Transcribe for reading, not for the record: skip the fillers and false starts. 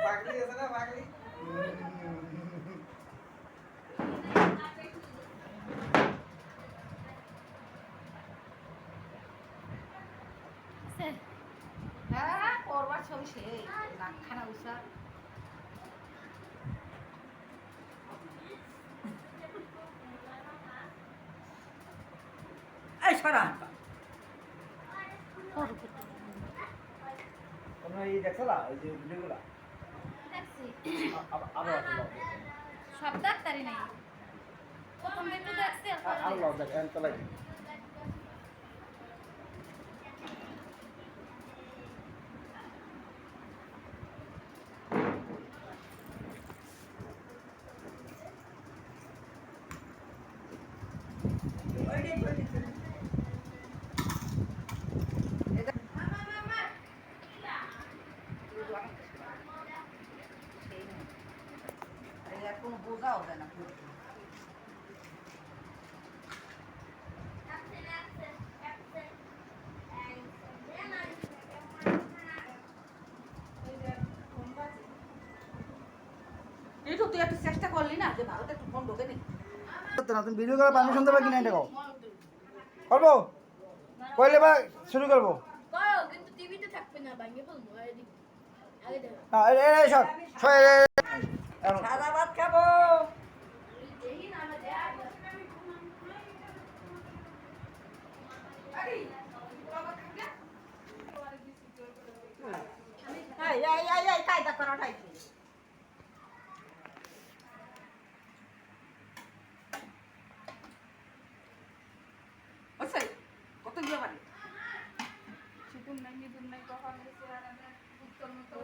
পাগলি আছে না পাগলি হ্যাঁ করবার ছবি সেই নাকখানা উষা এই সরা তোমরা এই দেখছো না ওই যে ভিডিওগুলো আবার সব ডাক্তারি নেই প্রথম একটু দেখছি আল্লাহ দেখ এত লাগে কোনো বোঝাও যায় না তুই একটু চেষ্টা করলি না যে ভারতে একটু ফোন ঢোকে নি তুমি ভিডিও করে পারমিশন দেবে কিনা এটা করবো কইলে বা শুরু করবো কিন্তু টিভিতে থাকবে না ভাঙে ফেলবো আগে দেখো সাদা ভাত খাবো কায়দা করা উঠাইছি কত গিয়ে পারি চিকুন নাই কখন উত্তর মতো